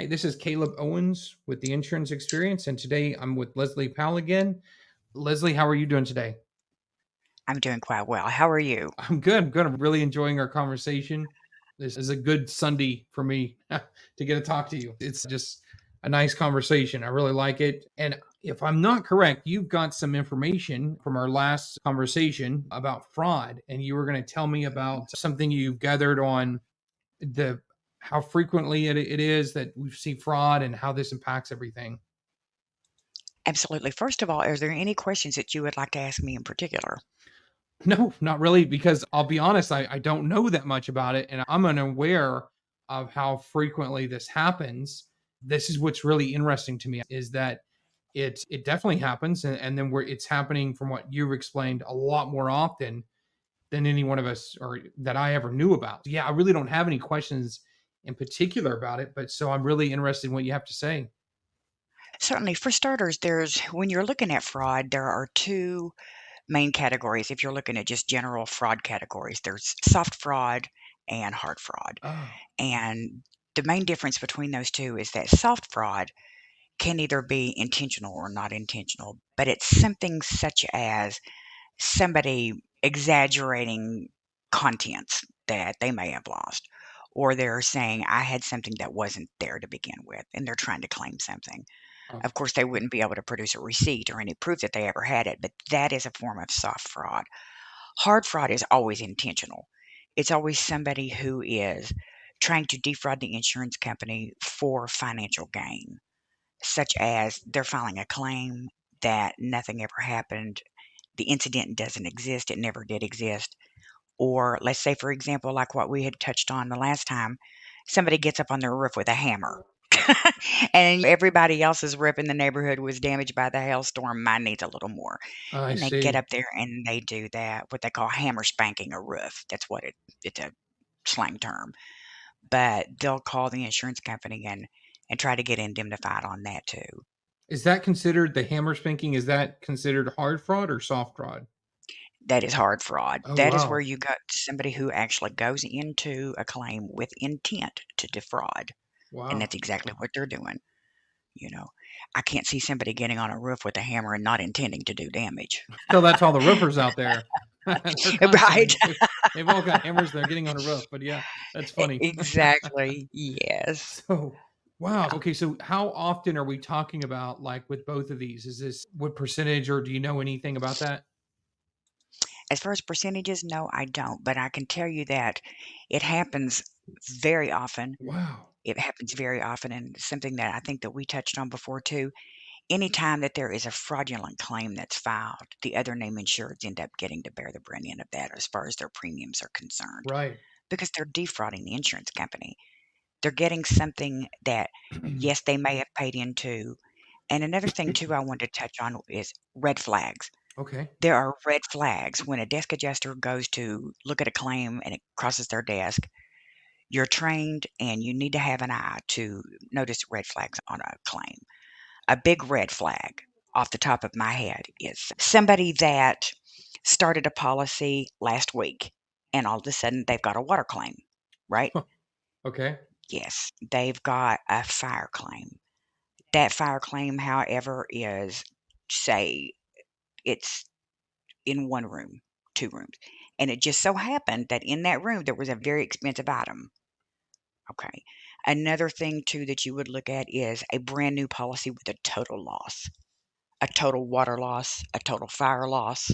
Hey, this is Caleb Owens with the Insurance Experience, and today I'm with Lesley Powell again. Lesley, how are you doing today? I'm doing quite well. How are you? I'm good. I'm good. I'm really enjoying our conversation. This is a good Sunday for me to get to talk to you. It's just a nice conversation. I really like it. And if I'm not correct, you've got some information from our last conversation about fraud, and you were going to tell me Mhm. about something you've gathered on the how frequently it is that we see fraud and how this impacts everything. Absolutely. First of all, are there any questions that you would like to ask me in particular? No, not really, because I'll be honest, I don't know that much about it, and I'm unaware of how frequently this happens. This is what's really interesting to me is that it definitely happens, and then where it's happening from what you've explained a lot more often than any one of us or that I ever knew about. Yeah, I really don't have any questions in particular about it, but so I'm really interested in what you have to say. Certainly. For starters, when you're looking at fraud, there are two main categories. If you're looking at just general fraud categories, there's soft fraud and hard fraud. Oh, And the main difference between those two is that soft fraud can either be intentional or not intentional, but it's something such as somebody exaggerating contents that they may have lost, or they're saying, I had something that wasn't there to begin with, and they're trying to claim something. oh, Of course, they wouldn't be able to produce a receipt or any proof that they ever had it, but that is a form of soft fraud. Hard fraud is always intentional. It's always somebody who is trying to defraud the insurance company for financial gain, such as they're filing a claim that nothing ever happened, the incident doesn't exist, it never did exist. Or let's say, for example, like what we had touched on the last time, somebody gets up on their roof with a hammer. And everybody else's roof in the neighborhood was damaged by the hailstorm. Mine needs a little more. I And they get see. up there and they do that, what they call hammer spanking a roof. That's what it's a slang term. But they'll call the insurance company and try to get indemnified on that too. Is that considered the hammer spanking? Is that considered hard fraud or soft fraud? That is hard fraud. Oh, That is where wow. you got somebody who actually goes into a claim with intent to defraud, and Wow. that's exactly what they're doing, you know? I can't see somebody getting on a roof with a hammer and not intending to do damage. Tell that to all the roofers out there. They're Right? constantly they've all got hammers, they're getting on a roof, but yeah, that's funny. Exactly, yes. So, wow. Okay, so how often are we talking about, like, with both of these? Is this what percentage, or do you know anything about that? As far as percentages, no, I don't, but I can tell you that it happens very often. Wow. It happens very often, and something that I think that we touched on before too. Anytime that there is a fraudulent claim that's filed, the other name insureds end up getting to bear the brunt end of that as far as their premiums are concerned, Right. because they're defrauding the insurance company. They're getting something that, yes, they may have paid into. And another thing too I wanted to touch on is red flags. Okay. There are red flags when a desk adjuster goes to look at a claim and it crosses their desk. You're trained and you need to have an eye to notice red flags on a claim. A big red flag off the top of my head is somebody that started a policy last week and all of a sudden they've got a water claim, right? Okay. Yes, they've got a fire claim. That fire claim, however, is, say, it's in one room, two rooms. And it just so happened that in that room there was a very expensive item. Okay. Another thing, too, that you would look at is a brand new policy with a total loss, a total water loss, a total fire loss.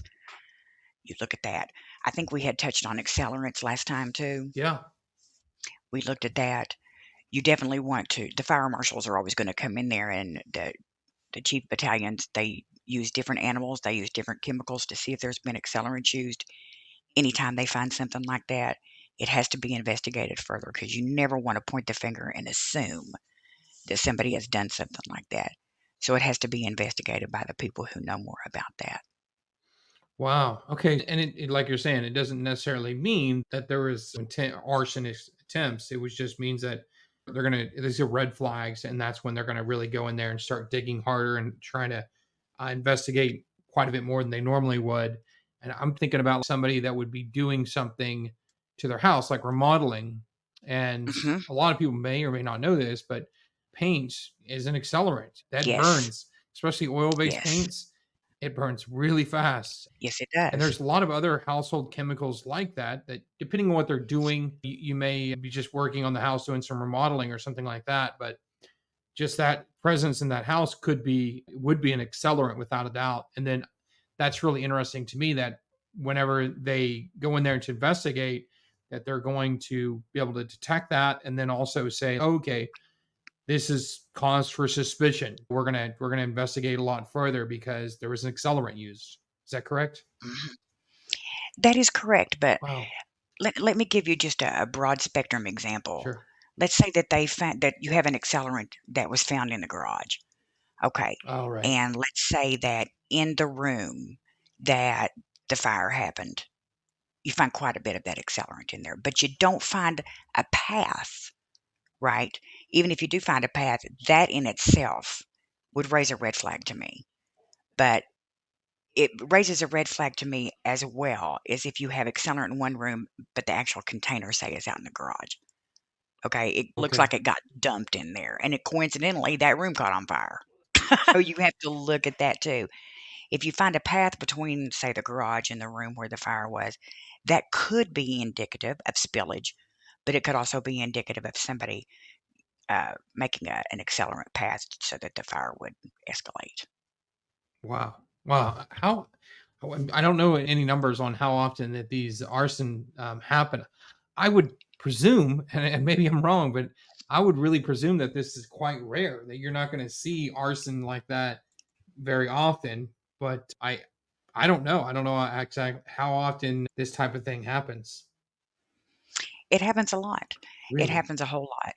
You look at that. I think we had touched on accelerants last time too. Yeah. We looked at that. You definitely want to. The fire marshals are always going to come in there, and the chief battalions, they use different animals, they use different chemicals to see if there's been accelerants used. Anytime they find something like that, it has to be investigated further because you never want to point the finger and assume that somebody has done something like that. So it has to be investigated by the people who know more about that. Wow. Okay. And like you're saying, it doesn't necessarily mean that there was intent arsonist attempts. It was just means that these are red flags, and that's when they're gonna really go in there and start digging harder and trying to investigate quite a bit more than they normally would. And I'm thinking about somebody that would be doing something to their house, like remodeling. And Mhm. a lot of people may or may not know this, but paint is an accelerant that Yes. burns, especially oil-based Yes. paints. It burns really fast. Yes, it And does. there's a lot of other household chemicals like that, that depending on what they're doing, you may be just working on the house doing some remodeling or something like that. But just that presence in that house would be an accelerant without a doubt. And then that's really interesting to me that whenever they go in there to investigate, that they're going to be able to detect that and then also say, okay, this is cause for suspicion. We're gonna investigate a lot further because there was an accelerant used. Is that correct? Mhm. That is correct, but Wow. let me give you just a broad spectrum example. Sure. Let's say that they found that you have an accelerant that was found in the garage. Okay. All right. And let's say that in the room that the fire happened, you find quite a bit of that accelerant in there, but you don't find a path, right? Even if you do find a path, that in itself would raise a red flag to me. But it raises a red flag to me as well as if you have accelerant in one room, but the actual container, say, is out in the garage. Okay, it looks Okay. like it got dumped in there, and it coincidentally, that room caught on fire. So you have to look at that too. If you find a path between, say, the garage and the room where the fire was, that could be indicative of spillage, but it could also be indicative of somebody making an accelerant path so that the fire would escalate. Wow. Wow. I don't know any numbers on how often that these arson happen. I would presume, and maybe I'm wrong, but I would really presume that this is quite rare, that you're not going to see arson like that very often. But I don't know. I don't know exactly how often this type of thing happens. It happens a lot. It Really? happens a whole lot.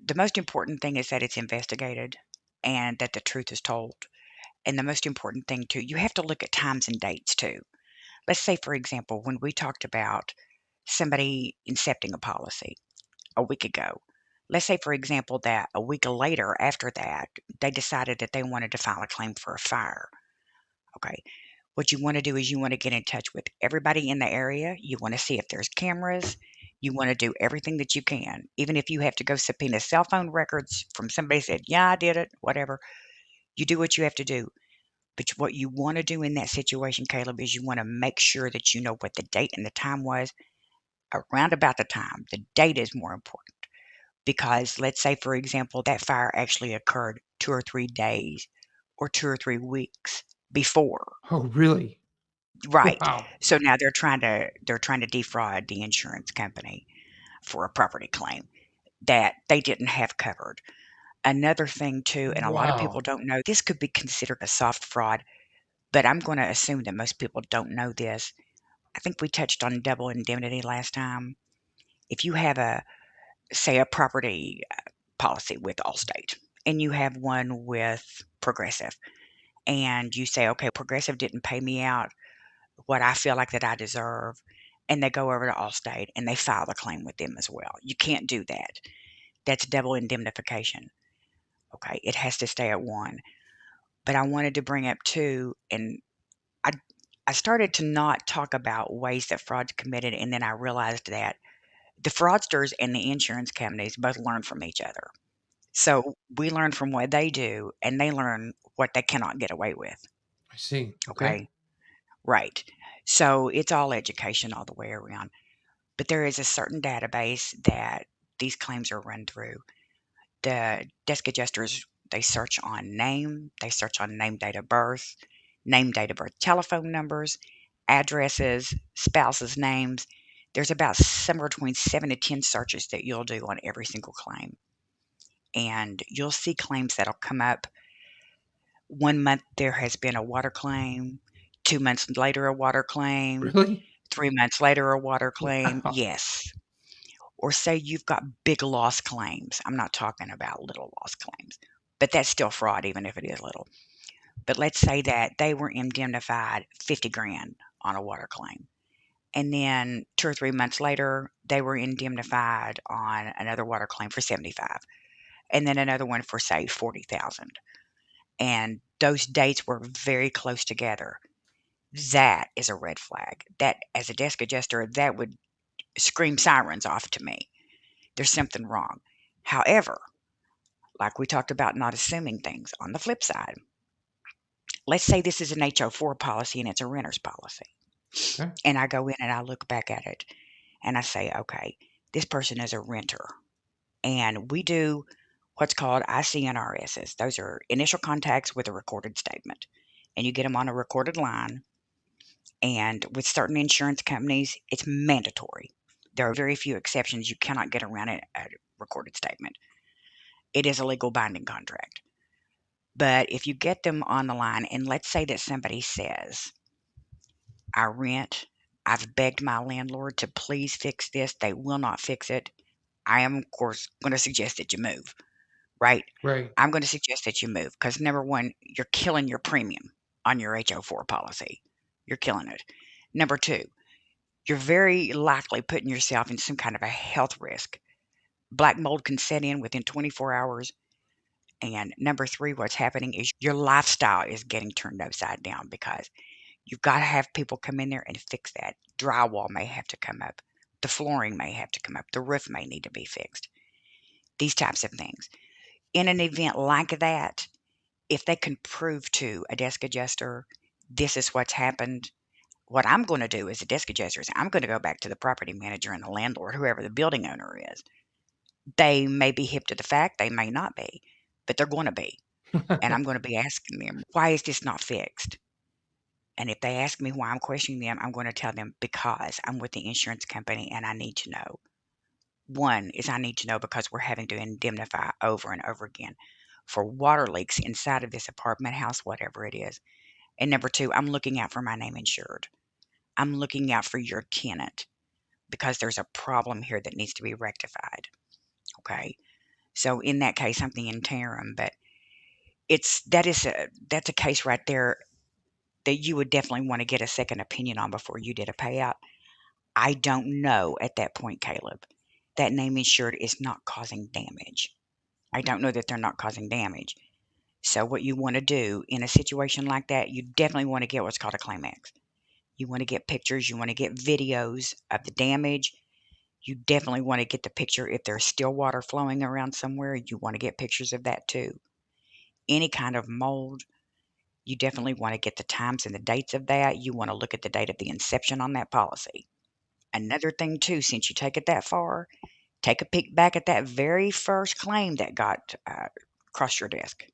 The most important thing is that it's investigated and that the truth is told. And the most important thing too, you have to look at times and dates too. Let's say, for example, when we talked about somebody incepting a policy a week ago. Let's say, for example, that a week later after that, they decided that they wanted to file a claim for a fire. Okay. What you want to do is you want to get in touch with everybody in the area. You want to see if there's cameras. You want to do everything that you can. Even if you have to go subpoena cell phone records from somebody said, yeah, I did it, whatever. You do what you have to do. But what you want to do in that situation, Caleb, is you want to make sure that you know what the date and the time was around about the time. The date is more important because let's say, for example, that fire actually occurred 2 or 3 days or 2 or 3 weeks before. Oh, really? Right. Wow. So now they're trying to defraud the insurance company for a property claim that they didn't have covered. Another thing too, and a lot of people Wow. don't know, this could be considered a soft fraud, but I'm going to assume that most people don't know this. I think we touched on double indemnity last time. If you have say, a property policy with Allstate and you have one with Progressive, and you say, okay, Progressive didn't pay me out what I feel like that I deserve, and they go over to Allstate and they file the claim with them as well. You can't do that. That's double indemnification. Okay, it has to stay at one. But I wanted to bring up two, and I I started to not talk about ways that fraud's committed, and then I realized that the fraudsters and the insurance companies both learn from each other. So we learn from what they do, and they learn what they cannot get away with. I see. Okay. Okay, right. So it's all education all the way around. But there is a certain database that these claims are run through. The desk adjusters, they search on name, they search on name, date of birth, telephone numbers, addresses, spouses' names. There's about somewhere between 7 to 10 searches that you'll do on every single claim. And you'll see claims that'll come up. 1 month there has been a water claim, 2 months later a water claim, Really? 3 months later a water claim. Wow. Yes. Or say you've got big loss claims. I'm not talking about little loss claims, but that's still fraud, even if it is little. But let's say that they were indemnified 50 grand on a water claim. And then 2 or 3 months later, they were indemnified on another water claim for 75, and then another one for say 40,000. And those dates were very close together. That is a red flag. That, as a desk adjuster, that would scream sirens off to me. There's something wrong. However, Like we talked about not assuming things. On the flip side, let's say this is an HO4 policy and it's a renter's policy. Okay. And I go in and I look back at it and I say, okay, this person is a renter. And we do what's called ICNRSs. Those are initial contacts with a recorded statement. And you get them on a recorded line. And with certain insurance companies, it's mandatory. There are very few exceptions. You cannot get around a recorded statement. It is a legal binding contract. But if you get them on the line, and let's say that somebody says, I rent, I've begged my landlord to please fix this, they will not fix it. I am, of course, going to suggest that you move, right? Right. I'm going to suggest that you move because number one, you're killing your premium on your HO4 policy. You're killing it. Number two, you're very likely putting yourself in some kind of a health risk. Black mold can set in within 24 hours. And number three, what's happening is your lifestyle is getting turned upside down because you've got to have people come in there and fix that. Drywall may have to come up. The flooring may have to come up. The roof may need to be fixed. These types of things. In an event like that, if they can prove to a desk adjuster, this is what's happened, what I'm going to do as a desk adjuster is I'm going to go back to the property manager and the landlord, whoever the building owner is. They may be hip to the fact, they may not be, but they're going to be. And I'm going to be asking them, why is this not fixed? And if they ask me why I'm questioning them, I'm going to tell them because I'm with the insurance company and I need to know. One is I need to know because we're having to indemnify over and over again for water leaks inside of this apartment house, whatever it is. And number two, I'm looking out for my name insured. I'm looking out for your tenant because there's a problem here that needs to be rectified. Okay. So in that case, I'm the interim, but that's a case right there that you would definitely want to get a second opinion on before you did a payout. I don't know at that point, Caleb. That name insured is not causing damage. I don't know that they're not causing damage. So what you want to do in a situation like that, you definitely want to get what's called a Claimex. You want to get pictures, you want to get videos of the damage. You definitely want to get the picture if there's still water flowing around somewhere, you want to get pictures of that too. Any kind of mold, you definitely want to get the times and the dates of that. You want to look at the date of the inception on that policy. Another thing too, since you take it that far, take a peek back at that very first claim that got across your desk,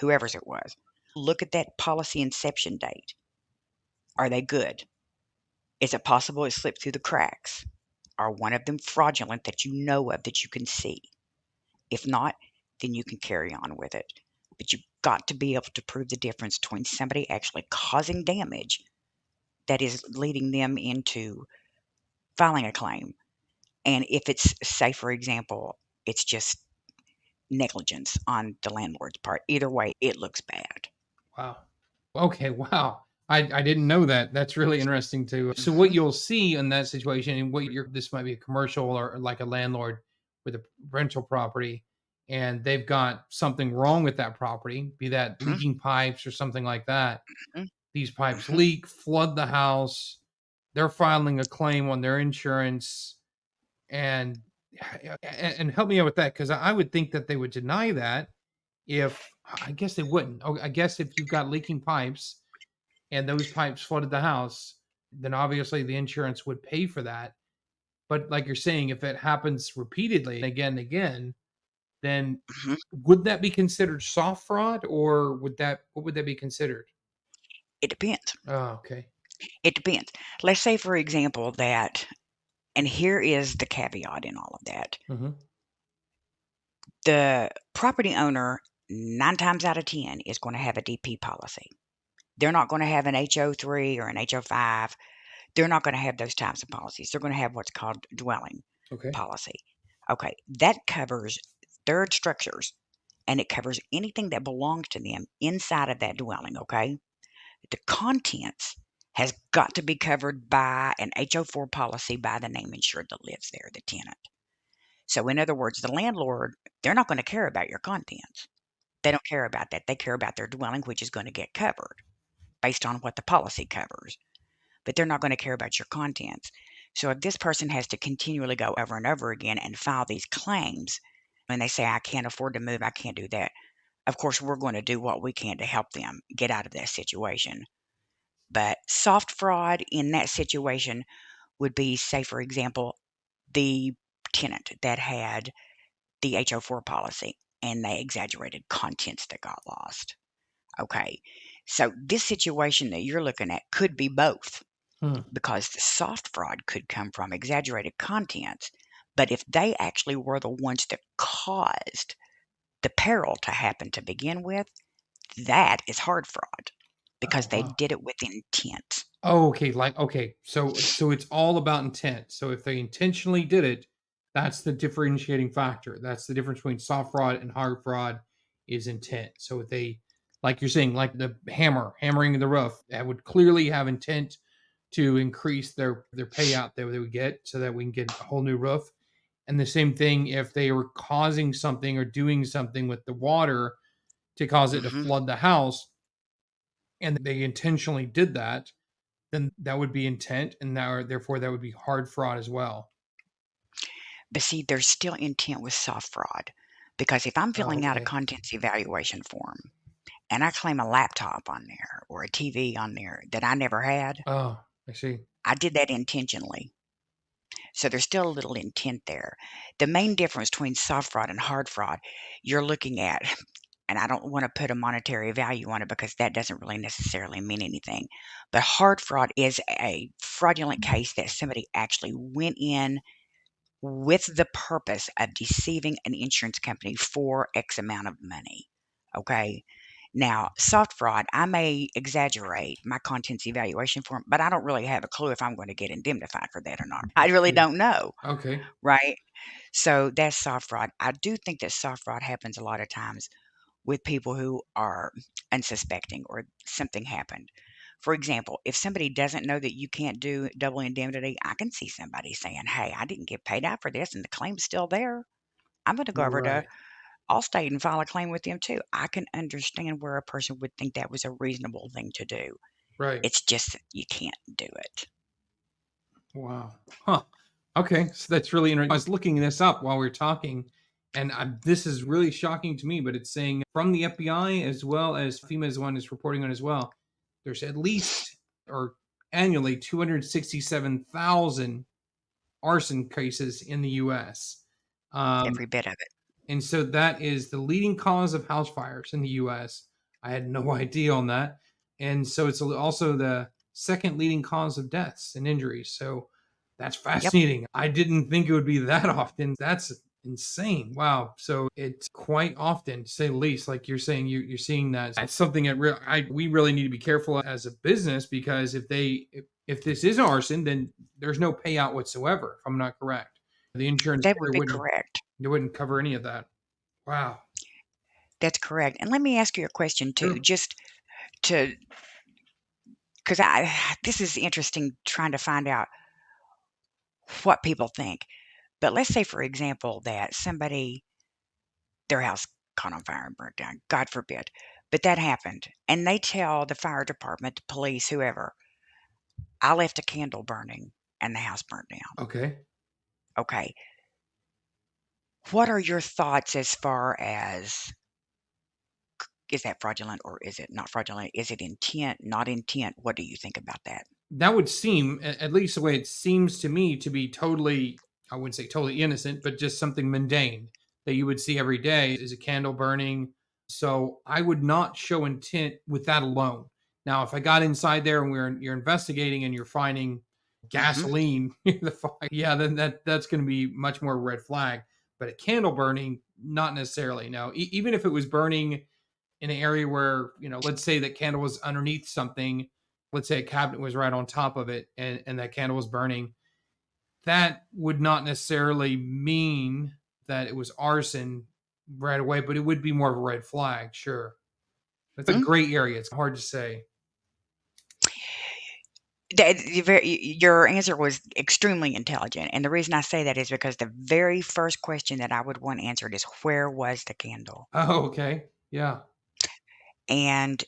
whoever's it was. Look at that policy inception date. Are they good? Is it possible it slipped through the cracks? Are one of them fraudulent that you know of that you can see? If not, then you can carry on with it. But you've got to be able to prove the difference between somebody actually causing damage that is leading them into filing a claim. And if it's, say, for example, it's just negligence on the landlord's part. Either way, it looks bad. Wow. Okay, wow. I didn't know that. That's really interesting too. So what Mhm, you'll see in that situation and what you're this might be a commercial or like a landlord with a rental property and they've got something wrong with that property, be that mhm, leaking pipes or something like that. mhm, These pipes mhm, leak, flood the house. They're filing a claim on their insurance and and help me out with that because I would think that they would deny that if I guess they wouldn't. Oh, I guess if you've got leaking pipes and those pipes flooded the house, then obviously the insurance would pay for that. But like you're saying, if it happens repeatedly again and again, then mhm. would that be considered soft fraud or would that what would that be considered? It depends. Oh, okay. It depends. Let's say, for example, that, and here is the caveat in all of that. Hmm. The property owner, 9 times out of 10, is going to have a DP policy. They're not going to have an HO3 or an HO5. They're not going to have those types of policies. They're going to have what's called dwelling Okay. policy. Okay, that covers third structures and it covers anything that belongs to them inside of that dwelling. Okay, the contents has got to be covered by an HO4 policy by the name insured that lives there, the tenant. So, in other words, the landlord, they're not going to care about your contents. They don't care about that. They care about their dwelling, which is going to get covered based on what the policy covers, but they're not going to care about your contents. So, if this person has to continually go over and over again and file these claims, and they say, "I can't afford to move, I can't do that." Of course, we're gonna do what we can to help them get out of that situation. But soft fraud in that situation would be, say, for example, the tenant that had the HO4 policy and they exaggerated contents that got lost. Okay. So this situation that you're looking at could be both Hmm. because the soft fraud could come from exaggerated contents. But if they actually were the ones that caused the peril to happen to begin with, that is hard fraud because Oh, they wow. did it with intent. Oh, okay, okay. So it's all about intent. So if they intentionally did it, that's the differentiating factor. That's the difference between soft fraud and hard fraud is intent. So if they, like you're saying, like the hammering the roof, that would clearly have intent to increase their payout that they would get so that we can get a whole new roof. And the same thing if they were causing something or doing something with the water to cause it to Hmm. flood the house and they intentionally did that, then that would be intent, and now therefore that would be hard fraud as well. But see, there's still intent with soft fraud because if I'm Oh, filling out a okay. contents evaluation form and I claim a laptop on there or a TV on there that I never had, Oh, I see. I did that intentionally. So there's still a little intent there. The main difference between soft fraud and hard fraud, you're looking at, and I don't want to put a monetary value on it because that doesn't really necessarily mean anything. But hard fraud is a fraudulent case that somebody actually went in with the purpose of deceiving an insurance company for X amount of money. Okay. Now, soft fraud, I may exaggerate my contents evaluation form, but I don't really have a clue if I'm going to get indemnified for that or not. I really Yeah. don't know. Okay. Right. So that's soft fraud. I do think that soft fraud happens a lot of times with people who are unsuspecting or something happened. For example, if somebody doesn't know that you can't do double indemnity, I can see somebody saying, "Hey, I didn't get paid out for this and the claim's still there. I'm going to go over to Right. Allstate and file a claim with them too." I can understand where a person would think that was a reasonable thing to do. Right. It's just that you can't do it. Wow. Huh. Okay. So that's really interesting. I was looking this up while we were talking, and this is really shocking to me, but it's saying from the FBI as well as FEMA's one is reporting on as well. There's at least or annually 267,000 arson cases in the U.S. Um, Every bit of it. And so that is the leading cause of house fires in the US. I had no idea on that. And so it's also the second leading cause of deaths and injuries. So that's Yep. fascinating. I didn't think it would be that often. That's insane. Wow. So it's quite often, to say the least, like you're saying, you're seeing that. That's something that we really need to be careful as a business because if this is arson, then there's no payout whatsoever, if I'm not correct. The insurance That would carrier be wouldn't correct. it wouldn't cover any of that. Wow. That's correct. And let me ask you a question too, Sure. just to because I this is interesting trying to find out what people think. But let's say, for example, that somebody their house caught on fire and burnt down, God forbid. But that happened. And they tell the fire department, the police, whoever, I left a candle burning and the house burnt down. Okay. Okay. What are your thoughts as far as is that fraudulent or is it not fraudulent? Is it intent, not intent? What do you think about that? That would seem, at least the way it seems to me, to be totally, I wouldn't say totally innocent, but just something mundane that you would see every day is a candle burning. So I would not show intent with that alone. Now, if I got inside there and you're investigating and you're finding Hmm. gasoline in the fire, yeah, then that's going to be much more red flag. But a candle burning, not necessarily. No, even if it was burning in an area where, let's say that candle was underneath something, let's say a cabinet was right on top of it and that candle was burning, that would not necessarily mean that it was arson right away, but it would be more of a red flag, sure. It's a gray area. It's hard to say. Your answer was extremely intelligent. And the reason I say that is because the very first question that I would want answered is where was the candle? Oh, okay. Yeah. And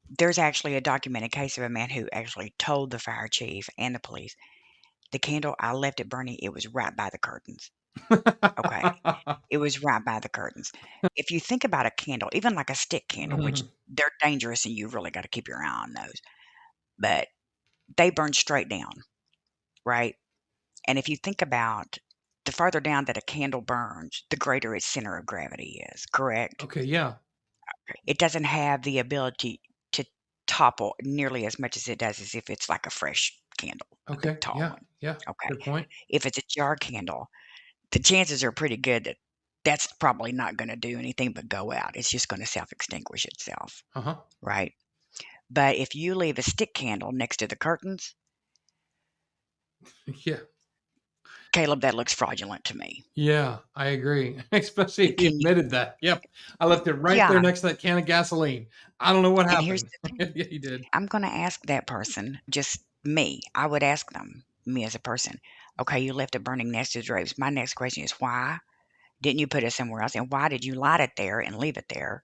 there's actually a documented case of a man who actually told the fire chief and the police, the candle, I left it burning. It was right by the curtains. Okay. It was right by the curtains. If you think about a candle, even like a stick candle, which Mhm. they're dangerous and you really gotta keep your eye on those, but they burn straight down, right? And if you think about the farther down that a candle burns, the greater its center of gravity is, correct? Okay, yeah. It doesn't have the ability to topple nearly as much as it does as if it's like a fresh candle, a big Okay, tall yeah, one. yeah. Okay. Good point. If it's a jar candle, the chances are pretty good that that's probably not gonna do anything but go out. It's just gonna self-extinguish itself, Uh-huh. right? But if you leave a stick candle next to the curtains, Yeah. Caleb, that looks fraudulent to me. Yeah, I agree. Especially if he Can you admitted that. Yep. I left it right there Yeah, next to that can of gasoline. I don't know what and here's happened. the thing, Yeah, he did. I'm gonna ask that person, just me, I would ask them, me as a person, "Okay, you left a burning nest of drapes." My next question is, "Why didn't you put it somewhere else? And why did you light it there and leave it there?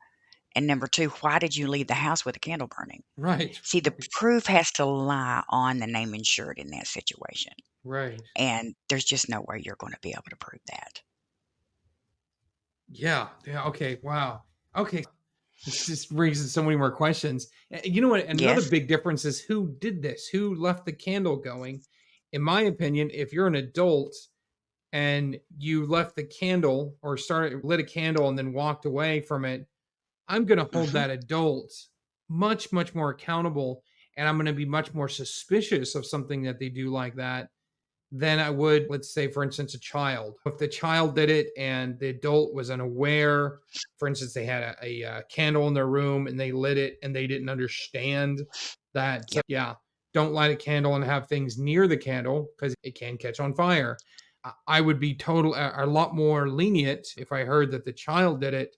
And number 2, why did you leave the house with a candle burning?" Right. See, the Right. proof has to lie on the name insured in that situation, Right. and there's just no way you're gonna be able to prove that. Yeah. Yeah. Okay. Wow. Okay. This just raises so many more questions. You know what? Another Yes? big difference is who did this? Who left the candle going? In my opinion, if you're an adult and you left the candle or started lit a candle and then walked away from it, I'm going to hold Mhm. that adult much, much more accountable. And I'm going to be much more suspicious of something that they do like that than I would, let's say, for instance, a child. If the child did it and the adult was unaware, for instance, they had a candle in their room and they lit it and they didn't understand that, Yep. yeah, don't light a candle and have things near the candle because it can catch on fire. I would be a lot more lenient if I heard that the child did it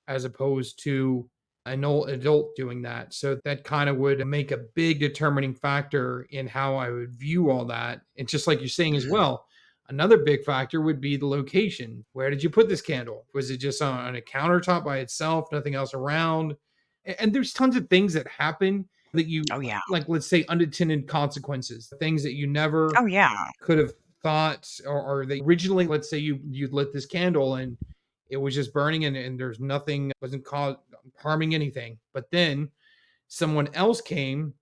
as opposed to an old adult doing that. So that kind of would make a big determining factor in how I would view all that. And just like you're saying as Mhm. well, another big factor would be the location. Where did you put this candle? Was it just on a countertop by itself, nothing else around? And there's tons of things that happen that you Oh, yeah. like, let's say unintended consequences, things that you never Oh, yeah. could have thought, or they originally, let's say you lit this candle and it was just burning and there's nothing, wasn't cause harming anything, but then someone else came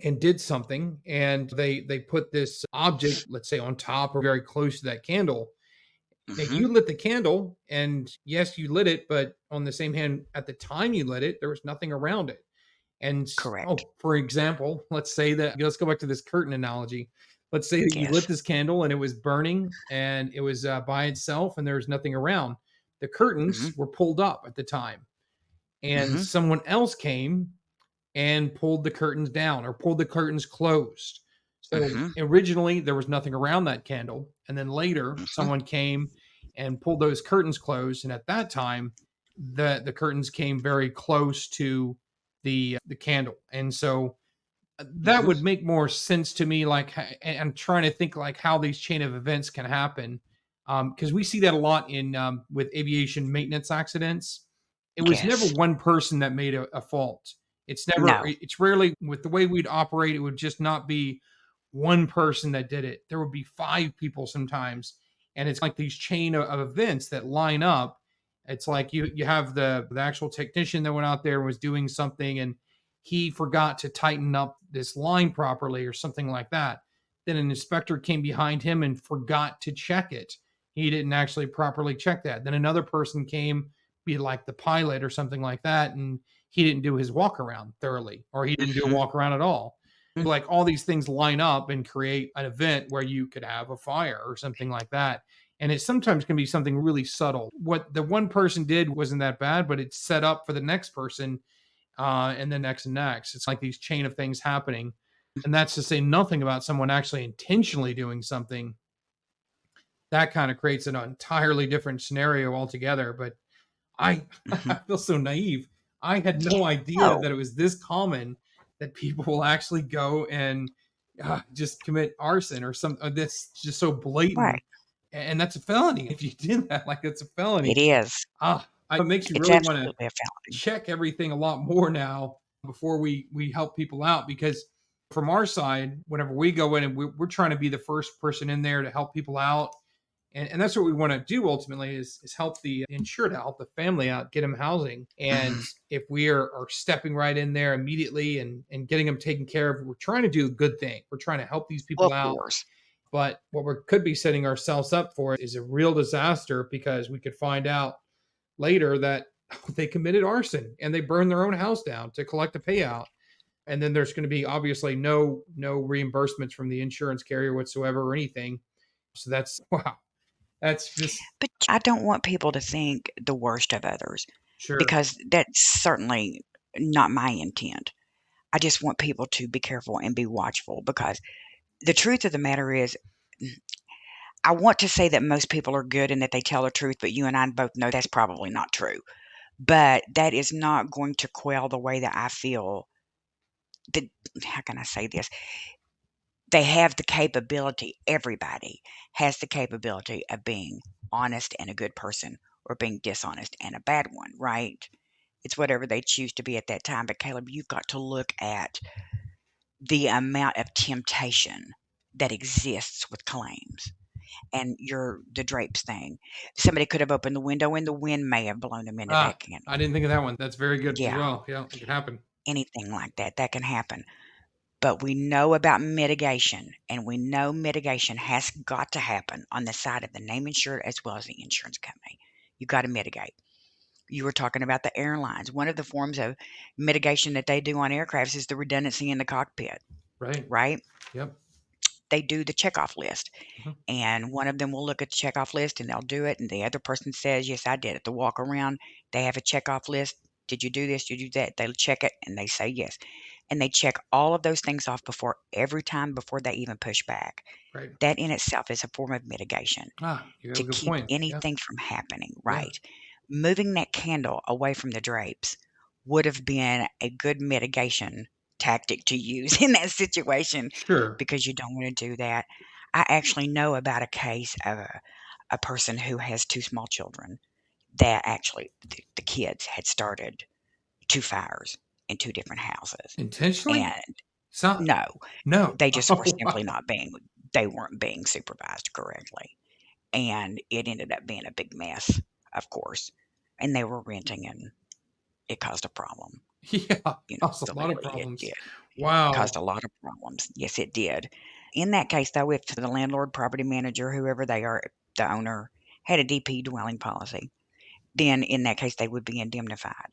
and did something and they put this object, let's say, on top or very close to that candle. Now Mhm. you lit the candle and yes, you lit it, but on the same hand, at the time you lit it, there was nothing around it. And Correct. oh, for example, let's go back to this curtain analogy. Let's say that you lit Yes. this candle and it was burning and it was by itself and there was nothing around. The curtains Mhm. were pulled up at the time, and Mhm. someone else came and pulled the curtains down or pulled the curtains closed. So Mhm. originally there was nothing around that candle, and then later Mhm. someone came and pulled those curtains closed, and at that time the curtains came very close to the candle. And so that Mhm. would make more sense to me. Like, I'm trying to think like how these chain of events can happen, because we see that a lot in with aviation maintenance accidents. It was never Yes. one person that made a fault. No. It's rarely, with the way we'd operate, it would just not be one person that did it. There would be five people sometimes, and it's like these chain of events that line up. It's like you have the actual technician that went out there and was doing something, and he forgot to tighten up this line properly or something like that. Then an inspector came behind him and forgot to check it. He didn't actually properly check that. Then another person came, be like the pilot or something like that, and he didn't do his walk around thoroughly, or he didn't do a Mhm. walk around at all. Mm. Like all these things line up and create an event where you could have a fire or something like that. And it sometimes can be something really subtle. What the one person did wasn't that bad, but it's set up for the next person, and then next and next. It's like these chain of things happening. And that's to say nothing about someone actually intentionally doing something. That kind of creates an entirely different scenario altogether. But I, Mhm. I feel so naive. I had no idea Oh, that it was this common that people will actually go and just commit arson or something that's just so right. blatant. And that's a felony. If you did that, like, it's a felony. It is. It makes you It's really want to absolutely a felony. check everything a lot more now before we help people out, because from our side, whenever we go in and we're trying to be the first person in there to help people out, And that's what we want to do ultimately is help the insured out, help the family out, get them housing. And Mhm. if we are stepping right in there immediately and getting them taken care of, we're trying to do a good thing. We're trying to help these Well, people of out. course. But what we could be setting ourselves up for is a real disaster, because we could find out later that they committed arson and they burned their own house down to collect a payout. And then there's going to be obviously no reimbursements from the insurance carrier whatsoever or anything. So that's wow. That's just But I don't want people to think the worst of others sure. because that's certainly not my intent. I just want people to be careful and be watchful because the truth of the matter is, I want to say that most people are good and that they tell the truth, but you and I both know that's probably not true. But that is not going to quell the way that I feel that, how can I say this? They have the capability, everybody has the capability of being honest and a good person or being dishonest and a bad one, right? It's whatever they choose to be at that time. But Caleb, you've got to look at the amount of temptation that exists with claims and the drapes thing. Somebody could have opened the window and the wind may have blown them into Ah, that I candle. didn't think of that one. That's very good as Yeah, well. Yeah, it could happen. anything like that, that can happen. But we know about mitigation, and we know mitigation has got to happen on the side of the name insured as well as the insurance company. You got to mitigate. You were talking about the airlines. One of the forms of mitigation that they do on aircrafts is the redundancy in the cockpit, Right. right? Yep. They do the checkoff list, Mhm. and one of them will look at the checkoff list and they'll do it, and the other person says, "Yes, I did it." The walk around, they have a checkoff list. Did you do this? Did you do that? They'll check it and they say yes. And they check all of those things off before every time before they even push back. Right. That in itself is a form of mitigation Ah, you have to a good keep point. Yeah. anything from happening, Yeah. right? Moving that candle away from the drapes would have been a good mitigation tactic to use in that situation Sure. because you don't want to do that. I actually know about a case of a person who has two small children that actually the kids had started two fires in two different houses. Intentionally? And So no, no. they just were Oh simply wow. not being they weren't being supervised correctly, and it ended up being a big mess, of course, and they were renting, and it caused a problem, Yeah. That's a lot of absolutely, it problems. did. Caused Wow. a lot of problems. Yes, it did. In that case, though, if the landlord, property manager, whoever they are, the owner, had a DP dwelling policy, then in that case, they would be indemnified.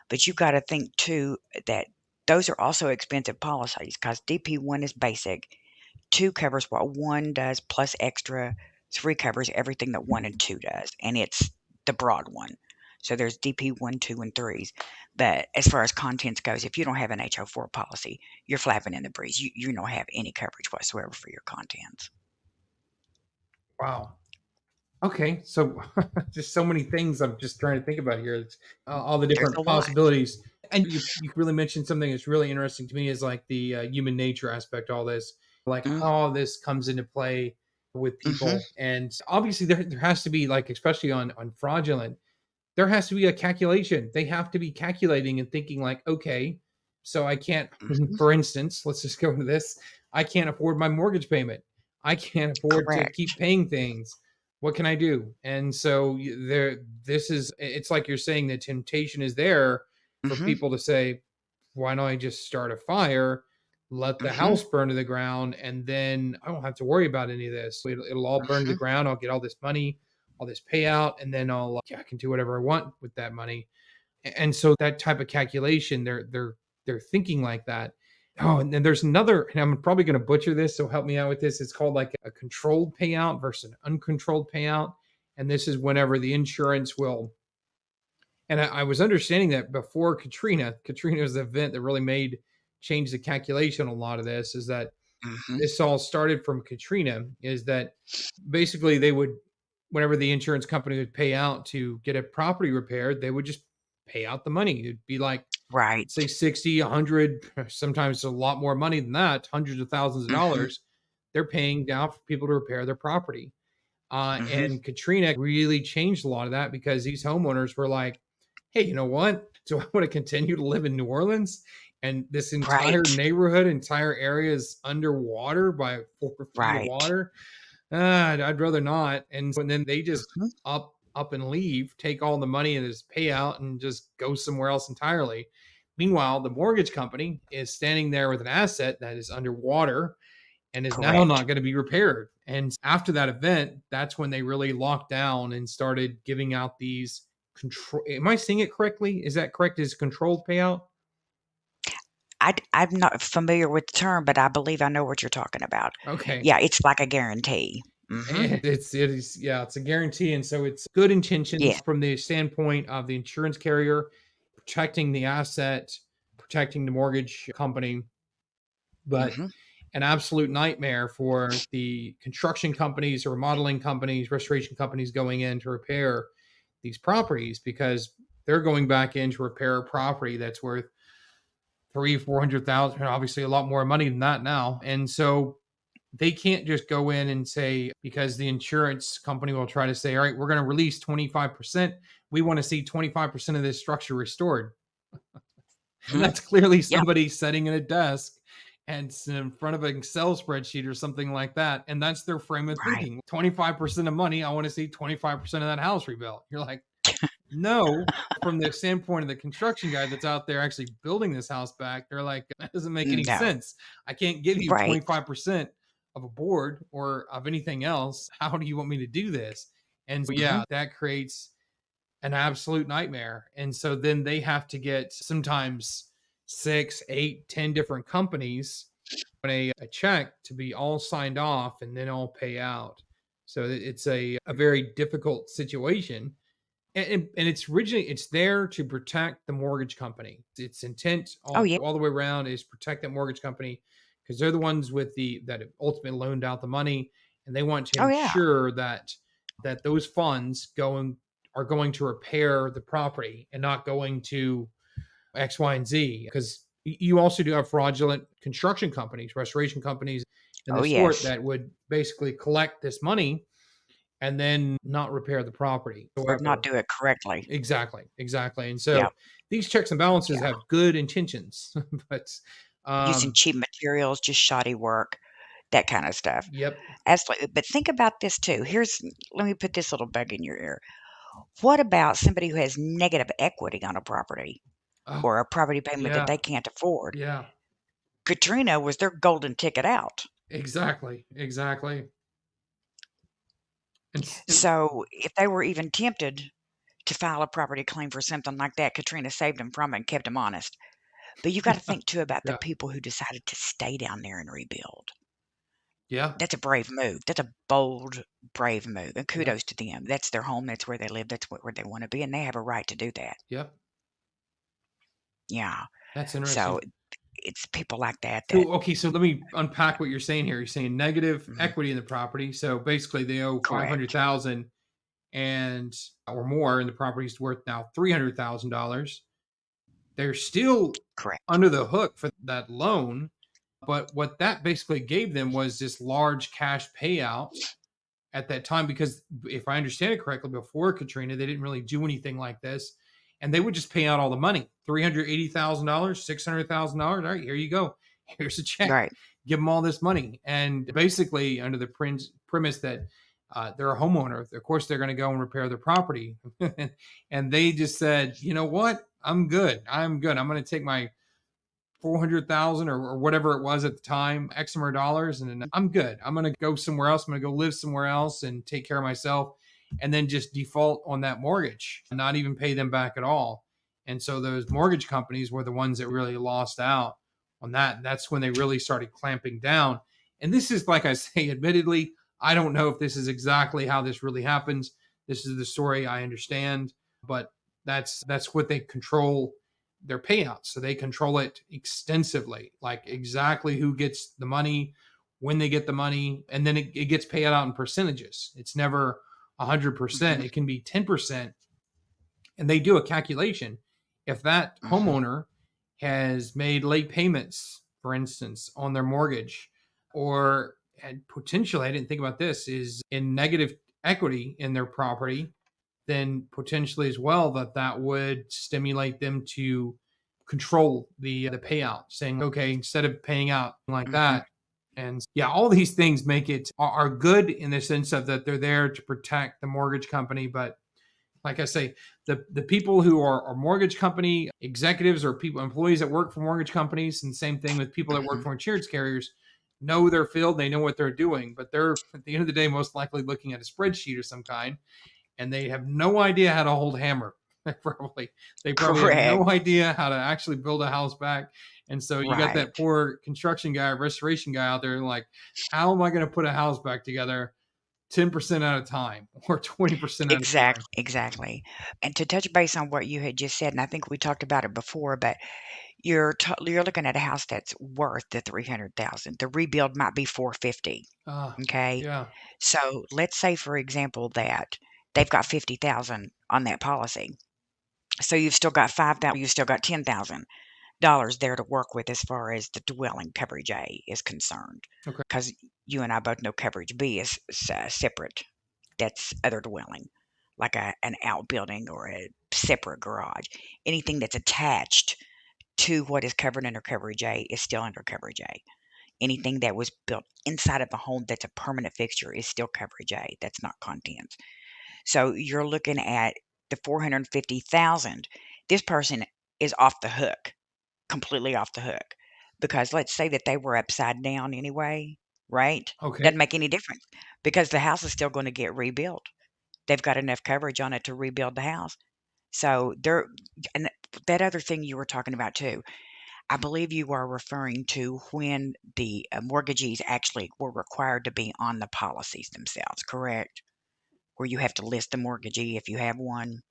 But you've gotta think too that those are also expensive policies because DP1 is basic. 2 covers what 1 does plus extra. 3 covers everything that 1 and 2 does, and it's the broad one. So there's DP1, 2, and 3s. But as far as contents goes, if you don't have an HO4 policy, you're flapping in the breeze. You don't have any coverage whatsoever for your contents. Wow. Okay. So just so many things I'm just trying to think about here. It's all the There's different a lot. possibilities. And you really mentioned something that's really interesting to me is like the human nature aspect, all this, like Mm, how this comes into play with mhm. people. And obviously there has to be like, especially on fraudulent, there has to be a calculation. They have to be calculating and thinking like, okay, so I can't, Mhm. for instance, let's just go into this. I can't afford my mortgage payment. I can't afford to keep Correct. paying things. What can I do? And so there, this is, it's like you're saying the temptation is there for Mhm. people to say, why don't I just start a fire, let the Mhm. house burn to the ground, and then I don't have to worry about any of this. It'll all burn to the Mhm. ground. I'll get all this money, all this payout, and then yeah, I can do whatever I want with that money. And so that type of calculation, they're thinking like that. Oh, and then there's another, and I'm probably going to butcher this, so help me out with this. It's called like a controlled payout versus an uncontrolled payout. And this is whenever the insurance will, and I was understanding that before Katrina, Katrina was the event that really made change the calculation. A lot of this is that Mhm. this all started from Katrina, is that basically they would, whenever the insurance company would pay out to get a property repaired, they would just pay out the money. It'd be like, say Right. 60, 100, sometimes a lot more money than that, hundreds of thousands of Mhm. dollars. They're paying down for people to repair their property. Mhm. And Katrina really changed a lot of that because these homeowners were like, hey, you know what? Do I want to continue to live in New Orleans? And this entire Right. neighborhood, entire area is underwater by 4 feet of Right. water. I'd rather not. And then they just Mhm. up and leave, take all the money in his payout and just go somewhere else entirely. Meanwhile, the mortgage company is standing there with an asset that is underwater and is now Correct. not going to be repaired. And after that event, that's when they really locked down and started giving out these control. Am I saying it correctly? Is that correct? Is controlled payout? I'm not familiar with the term, but I believe I know what you're talking about. Okay. Yeah, it's like a guarantee. Mhm. It is yeah, it's a guarantee. And so it's good intentions Yeah. from the standpoint of the insurance carrier protecting the asset, protecting the mortgage company, but Mhm. an absolute nightmare for the construction companies or remodeling companies, restoration companies going in to repair these properties because they're going back in to repair a property that's worth 400,000, obviously a lot more money than that now. And so they can't just go in and say, because the insurance company will try to say, all right, we're going to release 25%. We want to see 25% of this structure restored. And Mhm. that's clearly Yep. somebody sitting at a desk and in front of an Excel spreadsheet or something like that. And that's their frame of Right. thinking 25% of money. I want to see 25% of that house rebuilt. You're like, no, from the standpoint of the construction guy that's out there actually building this house back, they're like, that doesn't make any No. sense. I can't give you Right. 25% of a board or of anything else. How do you want me to do this? And so, Mhm. yeah, that creates an absolute nightmare. And so then they have to get sometimes 6, 8, 10 different companies on a check to be all signed off and then all pay out. So it's a very difficult situation, and it's originally it's there to protect the mortgage company. Its intent Oh, all, yeah. all the way around is protect that mortgage company because they're the ones with the that have ultimately loaned out the money, and they want to Oh, yeah. ensure that those funds going are going to repair the property and not going to X, Y, and Z. Because you also do have fraudulent construction companies, restoration companies, and Oh, the sort yes. that would basically collect this money and then not repair the property. Or not However, do it correctly. exactly, exactly. And Yeah. so these checks and balances Yeah. have good intentions, but Using cheap materials, just shoddy work, that kinda stuff. yep. Absolutely, but think about this too. Let me put this little bug in your ear. What about somebody who has negative equity on a property Oh, or a property payment that yeah, they can't afford? yeah, Katrina was their golden ticket out. exactly, exactly. And So, if they were even tempted to file a property claim for something like that, Katrina saved them from it and kept them honest. But you gotta think too about the yeah, people who decided to stay down there and rebuild. yeah, That's a brave move. That's a bold, brave move, and yeah, kudos to them. That's their home, that's where they live, that's where they wanna be, and they have a right to do that. yeah. Yeah. That's So, interesting. it's people like that that So okay, so let me unpack what you're saying here. You're saying negative mhm, equity in the property. So basically, they owe correct, 500,000 and or more, and the property's worth now $300,000. They're still correct. under the hook for that loan. But what that basically gave them was this large cash payout at that time, because if I understand it correctly, before Katrina, they didn't really do anything like this. And they would just pay out all the money, $380,000, $600,000. All right, here you go. Here's a check. Right. Give them all this money. And basically, under the premise that they're a homeowner, of course, they're going to go and repair their property. And they just said, you know what? I'm good. I'm good. I'm going to take my 400,000 or whatever it was at the time, X amount of dollars, and then I'm good. I'm going to go somewhere else. I'm going to go live somewhere else and take care of myself, and then just default on that mortgage and not even pay them back at all. And so those mortgage companies were the ones that really lost out on that. That's when they really started clamping down. And this is, like I say, admittedly, I don't know if this is exactly how this really happens. This is the story I understand, but that's what they control their payouts. So they control it extensively, like exactly who gets the money, when they get the money, and then it gets paid out in percentages. It's never 100%. Mhm, It can be 10%. And they do a calculation. If that mhm, homeowner has made late payments, for instance, on their mortgage, or and potentially, I didn't think about this, is in negative equity in their property, then potentially as well that would stimulate them to control the payout, saying, okay, instead of paying out like mhm. that, And yeah, all these things make it are good in the sense of that they're there to protect the mortgage company. But like I say, the people who are mortgage company executives or people employees that work for mortgage companies, and same thing with people that work Mhm. for insurance carriers, know their field, they know what they're doing, but they're at the end of the day most likely looking at a spreadsheet of some kind, and they have no idea how to hold a hammer. They probably have no Correct. idea how to actually build a house back. And so you got that Right. poor construction guy, restoration guy out there like, how am I going to put a house back together 10% at a time or 20% at a time? Exactly, exactly. And to touch base on what you had just said, and I think we talked about it before, but you're looking at a house that's worth the 300,000. The rebuild might be 450. Okay. Yeah. So let's say, for example, that they've got 50,000 on that policy. So you've still got 5,000, you've still got $10,000 there to work with as far as the dwelling coverage A is concerned. Okay. Because you and I both know coverage B is separate. That's other dwelling, like an outbuilding or a separate garage. Anything that's attached to what is covered under coverage A is still under coverage A. Anything that was built inside of a home that's a permanent fixture is still coverage A. That's not contents. So you're looking at the 450,000. This person is off the hook, completely off the hook. Because let's say that they were upside down anyway, right? Okay. Doesn't make any difference because the house is still going to get rebuilt. They've got enough coverage on it to rebuild the house. So there, and that other thing you were talking about too, I believe you are referring to when the mortgagees actually were required to be on the policies themselves, correct? Where you have to list the mortgagee if you have one.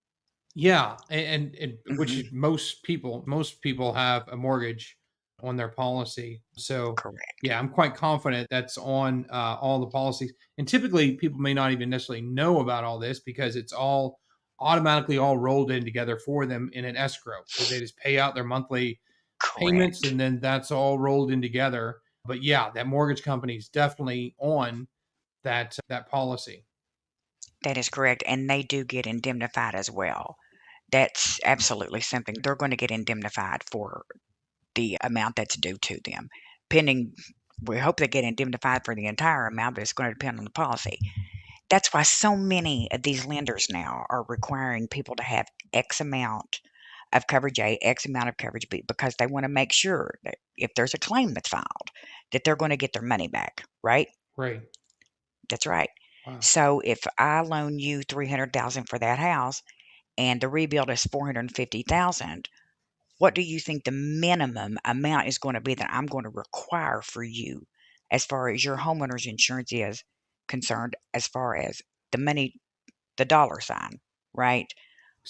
Yeah, and which is Hmm. most people have a mortgage on their policy. So Correct. yeah, I'm quite confident that's on all the policies. And typically, people may not even necessarily know about all this because it's all automatically all rolled in together for them in an escrow. So they just pay out their monthly payments, Correct. and then that's all rolled in together. But yeah, that mortgage company is definitely on that policy. That is correct. And they do get indemnified as well. That's absolutely something. They're going to get indemnified for the amount that's due to them. Pending, we hope they get indemnified for the entire amount, but it's going to depend on the policy. That's why so many of these lenders now are requiring people to have X amount of coverage A, X amount of coverage B, because they want to make sure that if there's a claim that's filed, that they're going to get their money back, right? Right. That's right. Wow. So if I loan you 300,000 for that house and the rebuild is 450,000, what do you think the minimum amount is going to be that I'm going to require for you as far as your homeowner's insurance is concerned, as far as the money, the dollar sign, right?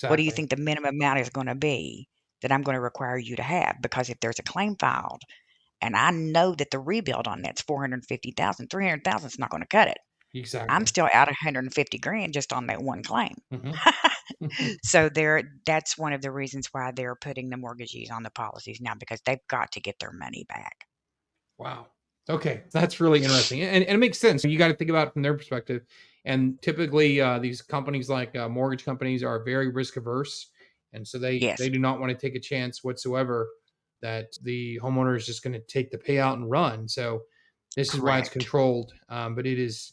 What do you Exactly. think the minimum amount is going to be that I'm going to require you to have? Because if there's a claim filed and I know that the rebuild on that's 450,000, 300,000 is not going to cut it. I'm Exactly. still out 150 grand just on that one claim. Hmm. So that's one of the reasons why they're putting the mortgagees on the policies now because they've got to get their money back. Wow. Okay, that's really interesting, and it makes sense. You got to think about it from their perspective. And typically, these companies like mortgage companies are very risk averse, and so they Yes, do not want to take a chance whatsoever that the homeowner is just going to take the payout and run. So this is why it's correct. controlled, but it is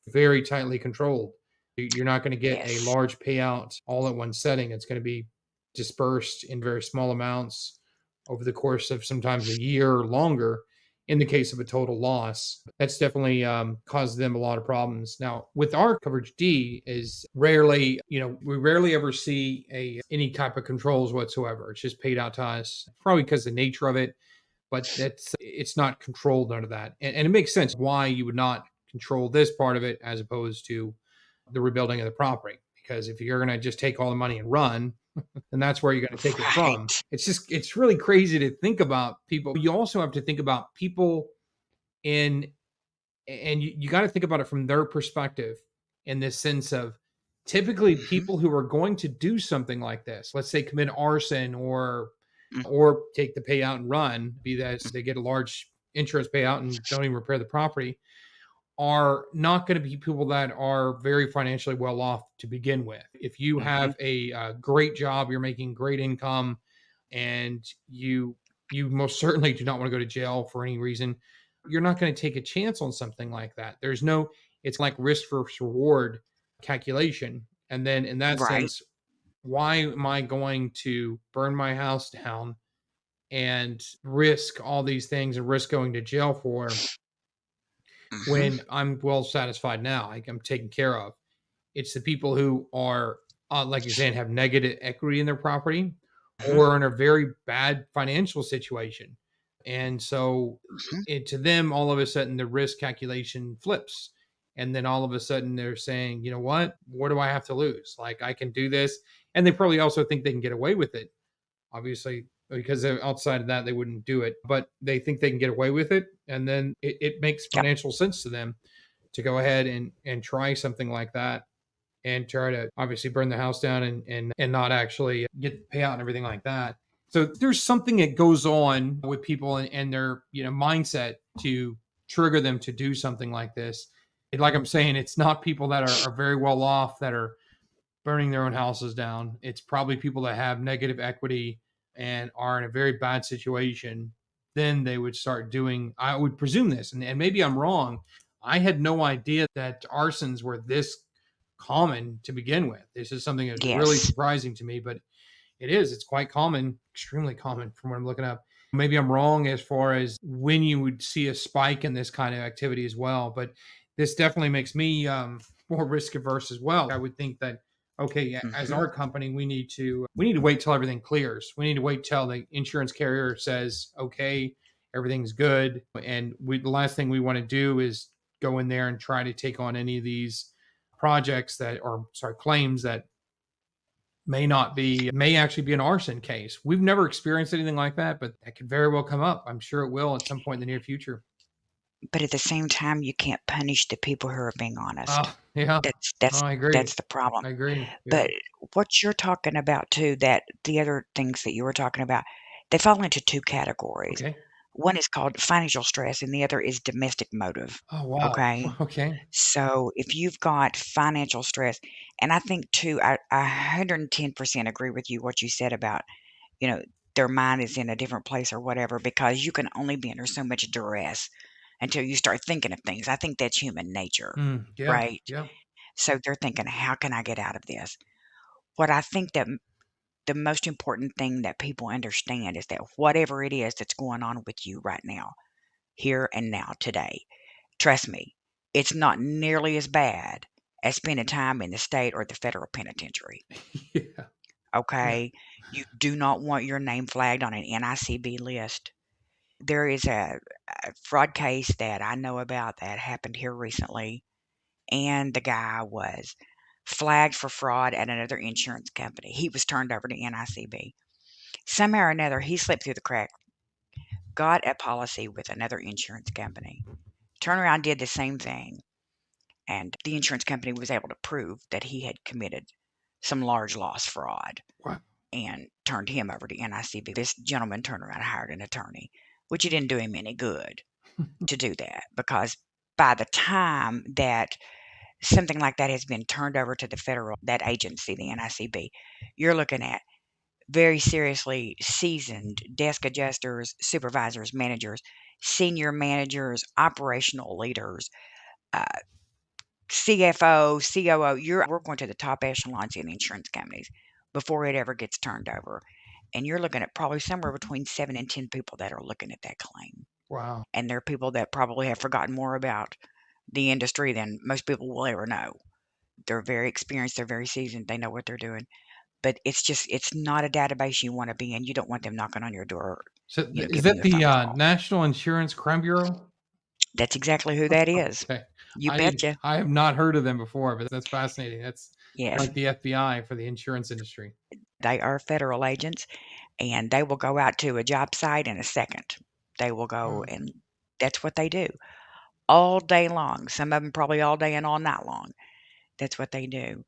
very tightly controlled. You're not going to get a Yes, large payout all at one setting. It's going to be dispersed in very small amounts over the course of sometimes a year or longer in the case of a total loss. That's definitely caused them a lot of problems. Now, with our coverage D is rarely, we rarely ever see a any type of controls whatsoever. It's just paid out to us, probably because of the nature of it, but it's not controlled under that. And it makes sense why you would not control this part of it as opposed to the rebuilding of the property. Because if you're going to just take all the money and run, then that's where you're going to take it from. right. It's really crazy to think about people. You also have to think about people in, and you got to think about it from their perspective in this sense of typically Hmm. people who are going to do something like this, let's say commit arson Hmm. or take the payout and run, be that they get a large insurance payout and don't even repair the property, are not going to be people that are very financially well off to begin with. If you Hmm. have a, great job, you're making great income, and you most certainly do not want to go to jail for any reason. you're not going to take a chance on something like that. There's no, it's like risk versus reward calculation. And then in that Right. sense, why am I going to burn my house down and risk all these things and risk going to jail for Mhm. when I'm well satisfied now? Like I'm taken care of. It's the people who are, like you're saying, have negative equity in their property Mhm. or in a very bad financial situation. And so Mhm. to them, all of a sudden, the risk calculation flips. And then all of a sudden, they're saying, you know what do I have to lose? Like, I can do this. And they probably also think they can get away with it, obviously, because outside of that, they wouldn't do it. But they think they can get away with it. And then it makes Yep. financial sense to them to go ahead and try something like that and try to obviously burn the house down and not actually get the payout and everything like that. So there's something that goes on with people and their mindset to trigger them to do something like this. And like I'm saying, it's not people that are very well off that are burning their own houses down. It's probably people that have negative equity and are in a very bad situation. Then they would start doing, I would presume this, and maybe I'm wrong. I had no idea that arsons were this common to begin with. This is something that's really Yes. surprising to me, but it is. It's quite common, extremely common from what I'm looking up. Maybe I'm wrong as far as when you would see a spike in this kind of activity as well, but this definitely makes me more risk averse as well. I would think that okay, yeah, as Mhm. our company, we need to wait till everything clears. We need to wait till the insurance carrier says okay, everything's good, and the last thing we want to do is go in there and try to take on any of these projects that or sorry claims that may actually be an arson case. We've never experienced anything like that, but that could very well come up. I'm sure it will at some point in the near future. But at the same time, you can't punish the people who are being honest. Yeah. That's Oh, that's I agree. that's the problem. I agree. Yeah. But what you're talking about too, that the other things that you were talking about, they fall into 2 categories. Okay. One is called financial stress and the other is domestic motive, Oh, wow. okay? Okay. So, if you've got financial stress and I think too, I 110% agree with you what you said about, you know, their mind is in a different place or whatever because you can only be under so much duress until you start thinking of things. I think that's human nature, Yeah. right? Yeah. So they're thinking, "How can I get out of this?" What I think that the most important thing that people understand is that whatever it is that's going on with you right now, here and now, today, trust me, it's not nearly as bad as spending time in the state or the federal penitentiary. Yeah. Yeah. Okay? You do not want your name flagged on an NICB list. There is a fraud case that I know about that happened here recently, and the guy was flagged for fraud at another insurance company. He was turned over to NICB. Somehow or another, he slipped through the crack, got a policy with another insurance company, turned around, did the same thing, and the insurance company was able to prove that he had committed some large loss fraud Wow. and turned him over to NICB. This gentleman turned around and hired an attorney, which it didn't do him any good to do that because by the time that something like that has been turned over to the federal that agency, the NICB, you're looking at very seriously seasoned desk adjusters, supervisors, managers, senior managers, operational leaders, uh, CFO, COO. We're going to the top echelons in insurance companies before it ever gets turned over. And you're looking at probably somewhere between 7 and 10 people that are looking at that claim. Wow. And they're people that probably have forgotten more about the industry than most people will ever know. They're very experienced, they're very seasoned, they know what they're doing. But it's not a database you want to be in. You don't want them knocking on your door, So is giving you that a the phone call. National Insurance Crime Bureau? That's exactly who that is. Okay. You betcha. I have not heard of them before, but that's fascinating. That's Yes, like the FBI for the insurance industry. they are federal agents and they will go out to a job site in a second. They will go Wow. and that's what they do all day long. Some of them probably all day and all night long. That's what they do.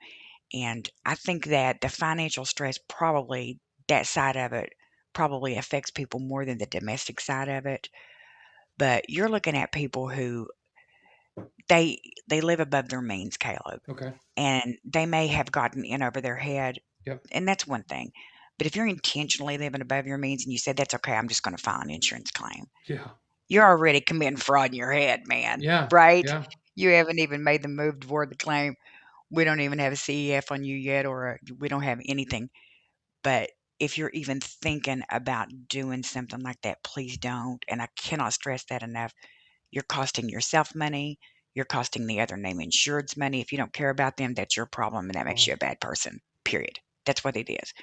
And I think that the financial stress probably that side of it probably affects people more than the domestic side of it. But you're looking at people who they they live above their means, Caleb, Okay. and they may have gotten in over their head, Yep. and that's one thing. But if you're intentionally living above your means and you said that's okay, I'm just going to file an insurance claim. Yeah. you're already committing fraud in your head, man, Yeah, right? yeah. You haven't even made the move toward the claim. We don't even have a CEF on you yet, or we don't have anything. But if you're even thinking about doing something like that, please don't. And I cannot stress that enough. You're costing yourself money. You're costing the other name insured's money. If you don't care about them, that's your problem, and that makes Wow. you a bad person. Period. That's what it is.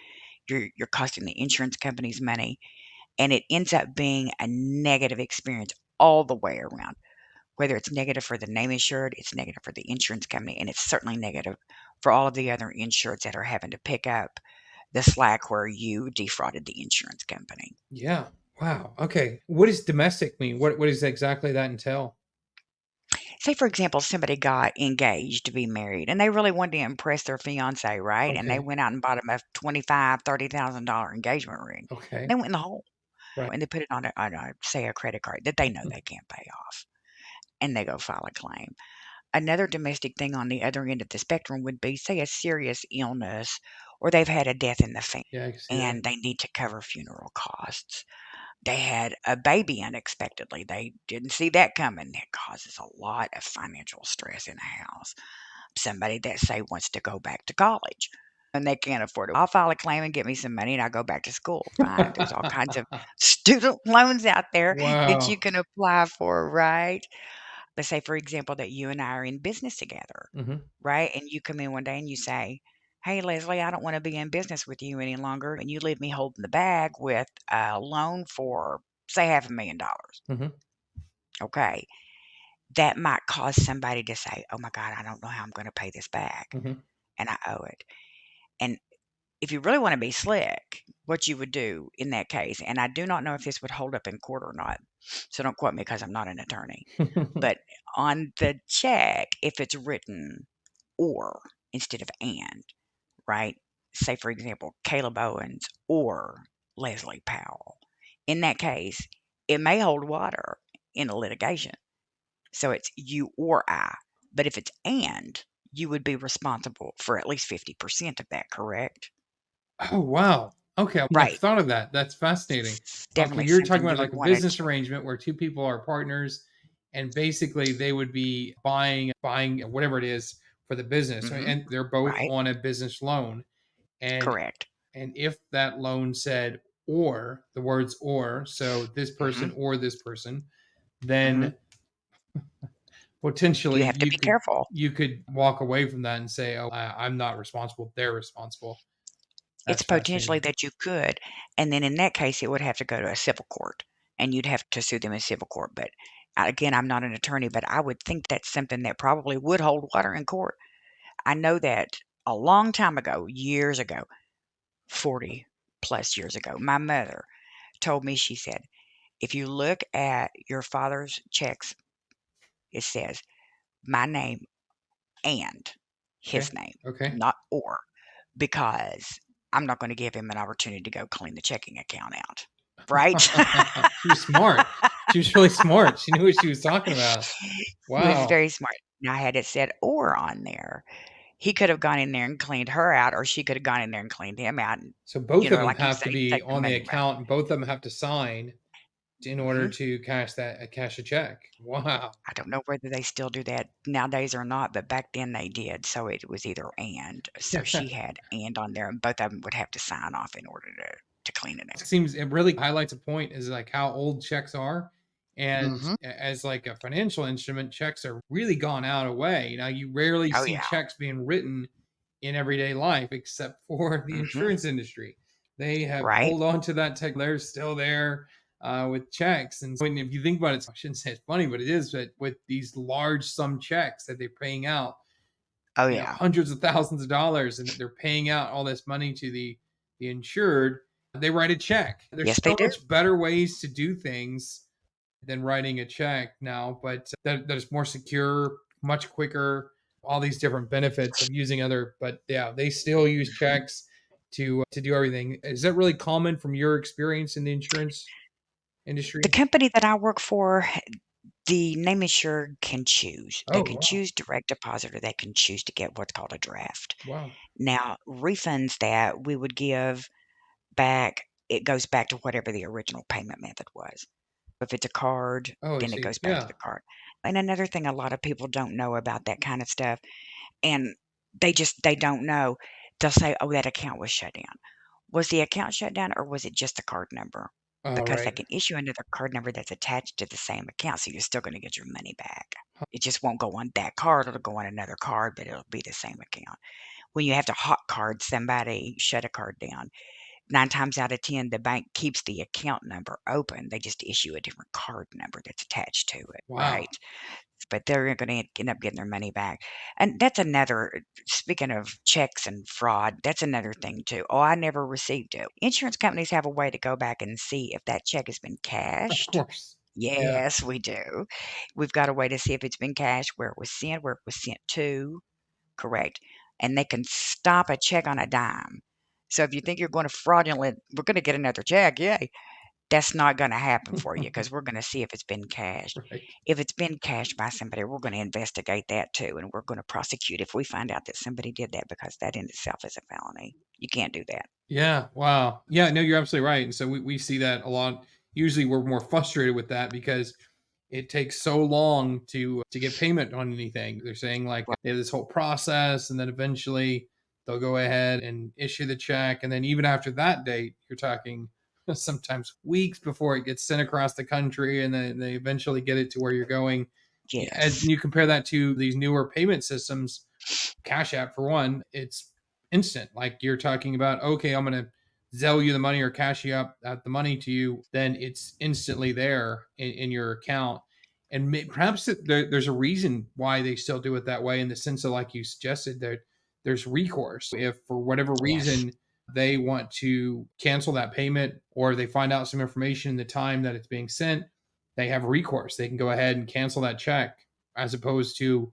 You're costing the insurance companies money, and it ends up being a negative experience all the way around. Whether it's negative for the name insured, it's negative for the insurance company, and it's certainly negative for all of the other insureds that are having to pick up the slack where you defrauded the insurance company. Yeah. Wow. Okay. What does domestic mean? What does exactly that entail? Say, for example, somebody got engaged to be married and they really wanted to impress their fiance, right? And they Okay. went out and bought him a $25,000, $30,000 engagement ring. Okay. They went in the hole Right. and they put it on a, say, a credit card that they know they can't pay off, and they go file a claim. Another domestic thing on the other end of the spectrum would be, say, a serious illness, or they've had a death in the family Yeah, I can see that. and they need to cover funeral costs. They had a baby unexpectedly. They didn't see that coming. It causes a lot of financial stress in a house. Somebody that, say, wants to go back to college and they can't afford it. I'll file a claim and get me some money and I'll go back to school. Fine. There's all kinds of student loans out there that you Wow. can apply for, right? Let's say, for example, that you and I are in business together, Hmm. right? And you come in one day and you say, "Hey, Leslie, I don't want to be in business with you any longer." And you leave me holding the bag with a loan for, say, $500,000. Hmm. Okay. That might cause somebody to say, "Oh my God, I don't know how I'm going to pay this back Hmm. and I owe it." And if you really want to be slick, what you would do in that case, and I do not know if this would hold up in court or not, so don't quote me because I'm not an attorney, but on the check, if it's written or instead of and, right? Say, for example, Caleb Owens or Lesley Powell. In that case, it may hold water in a litigation. So it's you or I. But if it's and, you would be responsible for at least 50% of that, correct? Oh, wow. Okay, I've never Right. thought of that. That's fascinating. Okay, Definitely you're talking something about you like would a want to business check. arrangement where two people are partners, and basically they would be buying whatever it is for the business, Hmm. and they're both Right. on a business loan. And Correct. if that loan said or the words or, so this Hmm. person or this person, Hmm. then potentially You have to be careful. you could walk away from that and say, "Oh, I'm not responsible. They're responsible." It's That's potentially fascinating. that you could, and then in that case, it would have to go to a civil court, and you'd have to sue them in civil court. But again, I'm not an attorney, but I would think that's something that probably would hold water in court. I know that a long time ago, years ago, 40 plus years ago, my mother told me, she said, if you look at your father's checks, it says my name and Okay. his name, Okay. not or, because I'm not going to give him an opportunity to go clean the checking account out. Right? She was smart. She was really smart. She knew what she was talking about. He was Wow. very smart. Now, had it said or on there, he could have gone in there and cleaned her out, or she could have gone in there and cleaned him out. And, So both of them like you have say, to be take the on the money back. account and both of them have to sign in order Hmm. to cash a check. Wow. I don't know whether they still do that nowadays or not, but back then they did. So it was either and. So she had and on there, and both of them would have to sign off in order to clean it out. Seems it really highlights a point is like how old checks are. And Hmm. as like a financial instrument, checks are really gone out of way. Now you rarely Oh see yeah. checks being written in everyday life except for the Hmm. insurance industry. They have Right. hold on to that tech. They're still there with checks. And so if you think about it, I shouldn't say it's funny, but it is that with these large sum checks that they're paying out, Oh yeah. hundreds of thousands of dollars, and they're paying out all this money to the insured, they write a check. There's Yes, they so do. much better ways to do things than writing a check now, but that is more secure, much quicker, all these different benefits of using other, but yeah, they still use Mhm. checks to do everything. Is that really common from your experience in the insurance The industry? company that I work for, the name insured can choose. They Oh, can wow. choose direct deposit or they can choose to get what's called a draft. Wow. Now, refunds that we would give back, it goes back to whatever the original payment method was. If it's a card, Oh, I then it see. goes back to Yeah. the card. And another thing a lot of people don't know about that kind of stuff, and they don't know, they'll say, "Oh, that account was shut down." Was the account shut down or was it just the card number? Oh, Because they right. can issue another card number that's attached to the same account, so you're still gonna get your money back. It just won't go on that card, it'll go on another card, but it'll be the same account. When you have to hot card somebody, shut a card down, 9 times out of 10, the bank keeps the account number open, they just issue a different card number that's attached to it, Wow. right? But they're gonna end up getting their money back. And that's another speaking of checks and fraud, that's another thing too. "Oh, I never received it." Insurance companies have a way to go back and see if that check has been Of cashed. course. Yeah. Yes, we do. We've got a way to see if it's been cashed, where it was sent to, correct, and they can stop a check on a dime. So if you think you're going to fraudulent, "We're gonna get another check, yay." That's not gonna happen for you because 'cause we're gonna see if it's been cashed. Right. If it's been cashed by somebody, we're gonna investigate that too, and we're gonna prosecute if we find out that somebody did that because that in itself is a felony. You can't do that. Yeah. Wow. Yeah. No, you're absolutely right. And so we see that a lot. Usually, we're more frustrated with that because it takes so long to get payment on anything. They're saying like Right. they have this whole process, and then eventually they'll go ahead and issue the check, and then even after that date, you're talking sometimes weeks before it gets sent across the country, and then they eventually get it to where you're going. And Yes. you compare that to these newer payment systems, Cash App for one, it's instant. Like you're talking about, okay, I'm going to Zelle you the money or cash you up at the money to you, then it's instantly there in your account. And perhaps there's a reason why they still do it that way, in the sense of, like you suggested, that there's recourse. If for whatever Yes. reason they want to cancel that payment, or they find out some information in the time that it's being sent, they have recourse. They can go ahead and cancel that check, as opposed to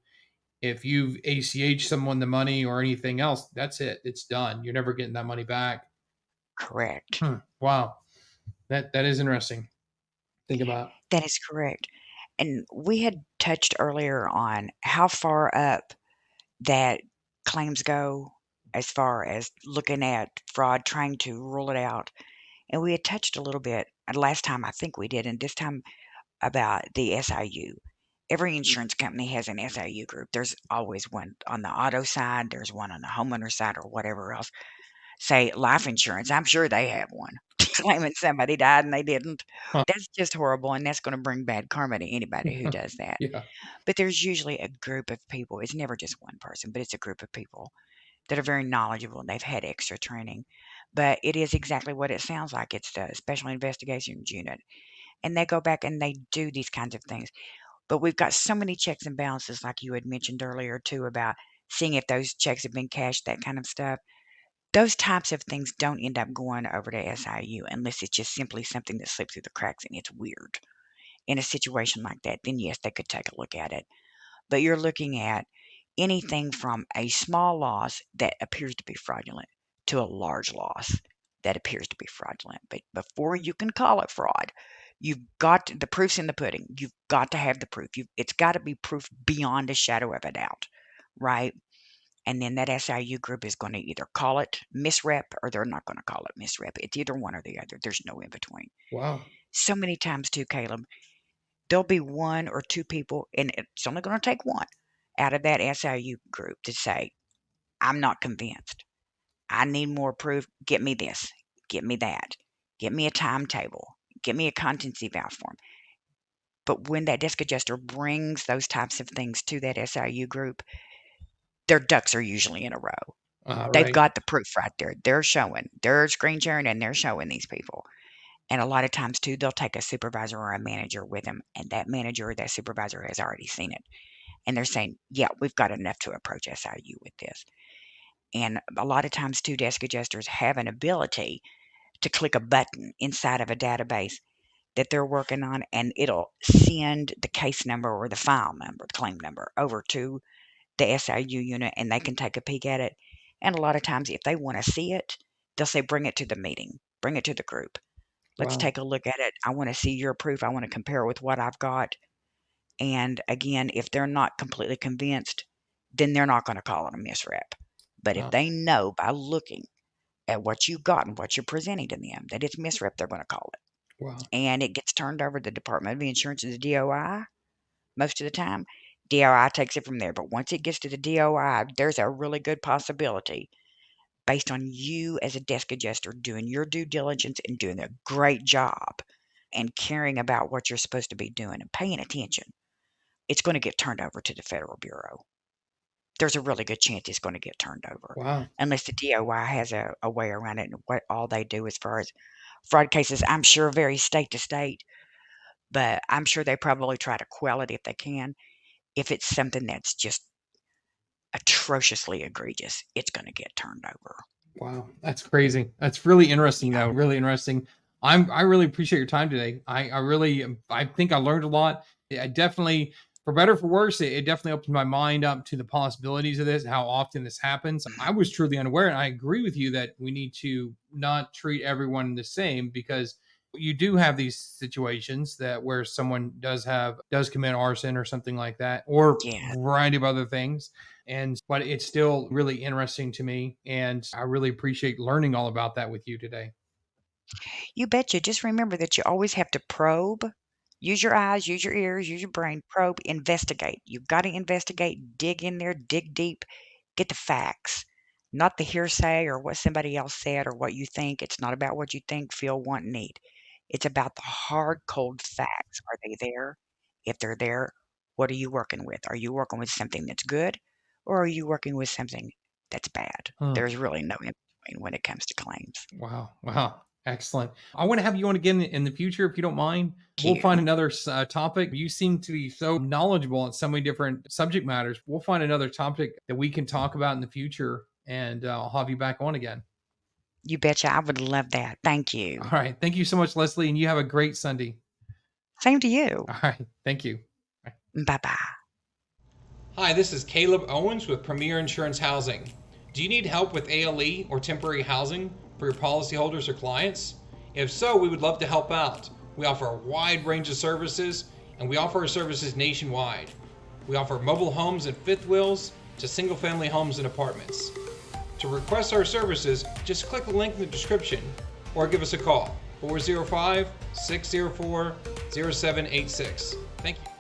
if you've ACH someone the money or anything else, that's it. It's done. You're never getting that money back. Correct. Wow. That is interesting. Think about. That is correct. And we had touched earlier on how far up that claims go as far as looking at fraud, trying to rule it out. And we had touched a little bit last time, I think we did, and this time about the SIU. Every insurance company has an SIU group. There's always one on the auto side, there's one on the homeowner side, or whatever else. Say life insurance, I'm sure they have one claiming somebody died and they didn't. Huh. That's just horrible, and that's going to bring bad karma to anybody who does that. Yeah. But there's usually a group of people. It's never just one person, but it's a group of people that are very knowledgeable and they've had extra training. But it is exactly what it sounds like. It's the Special Investigations Unit. And they go back and they do these kinds of things. But we've got so many checks and balances, like you had mentioned earlier, too, about seeing if those checks have been cashed, that kind of stuff. Those types of things don't end up going over to SIU unless it's just simply something that slipped through the cracks and it's weird. In a situation like that, then yes, they could take a look at it. But you're looking at anything from a small loss that appears to be fraudulent to a large loss that appears to be fraudulent. But before you can call it fraud, the proof's in the pudding. You've got to have the proof. It's got to be proof beyond a shadow of a doubt, right? And then that SIU group is going to either call it misrep or they're not going to call it misrep. It's either one or the other. There's no in between. Wow. So many times, too, Caleb, there'll be one or two people, and it's only going to take one out of that SIU group to say, "I'm not convinced. I need more proof. Get me this. Get me that. Get me a timetable. Get me a contents eval form." But when that desk adjuster brings those types of things to that SIU group, their ducks are usually in a row. They've Right. got the proof right there. They're screen sharing and they're showing these people. And a lot of times too, they'll take a supervisor or a manager with them, and that manager or that supervisor has already seen it. And they're saying, "Yeah, we've got enough to approach SIU with this." And a lot of times too, desk adjusters have an ability to click a button inside of a database that they're working on, and it'll send the case number or the file number, the claim number, over to the SIU unit, and they can take a peek at it. And a lot of times, if they want to see it, they'll say, "Bring it to the meeting, bring it to the group. Let's Wow. take a look at it. I want to see your proof. I want to compare it with what I've got." And again, if they're not completely convinced, then they're not going to call it a misrep. But if Wow. they know by looking at what you've got and what you're presenting to them that it's misrep, they're going to call it. Wow. and it gets turned over to the Department of Insurance and the DOI most of the time. DOI takes it from there, but once it gets to the DOI, there's a really good possibility based on you as a desk adjuster doing your due diligence and doing a great job and caring about what you're supposed to be doing and paying attention, it's going to get turned over to the Federal Bureau. There's a really good chance it's going to get turned over Wow. unless the DOI has a way around it. And what all they do as far as fraud cases, I'm sure varies state to state, but I'm sure they probably try to quell it if they can. If it's something that's just atrociously egregious, it's going to get turned over. Wow, that's crazy. That's really interesting, though. Really interesting. I really appreciate your time today. I really I think I learned a lot. I definitely, for better or for worse, it definitely opened my mind up to the possibilities of this, how often this happens. Mhm. I was truly unaware, and I agree with you that we need to not treat everyone the same, because you do have these situations that where someone does commit arson or something like that, or Yeah, a variety of other things. And but it's still really interesting to me, and I really appreciate learning all about that with you today. you betcha. Just remember that you always have to probe. Use your eyes, use your ears, use your brain, probe, investigate. You've got to investigate, dig in there, dig deep, get the facts, not the hearsay or what somebody else said or what you think. It's not about what you think, feel, want, need. It's about the hard, cold facts. Are they there? If they're there, what are you working with? Are you working with something that's good or are you working with something that's bad? Huh. There's really no in between when it comes to claims. Wow. Wow. Excellent. I want to have you on again in the future if you don't mind. We'll Thank find you. another topic. You seem to be so knowledgeable on so many different subject matters. We'll find another topic that we can talk about in the future, and I'll have you back on again. You betcha. I would love that. Thank All you. right. Thank you so much, Leslie, and you have a great Sunday. Same to you. All right. Thank you. Bye bye. Hi, this is Caleb Owens with Premier Insurance Housing. Do you need help with ALE or temporary housing for your policyholders or clients? If so, we would love to help out. We offer a wide range of services, and we offer our services nationwide. We offer mobile homes and fifth wheels to single family homes and apartments. To request our services, just click the link in the description or give us a call, 405 604 0786. Thank you.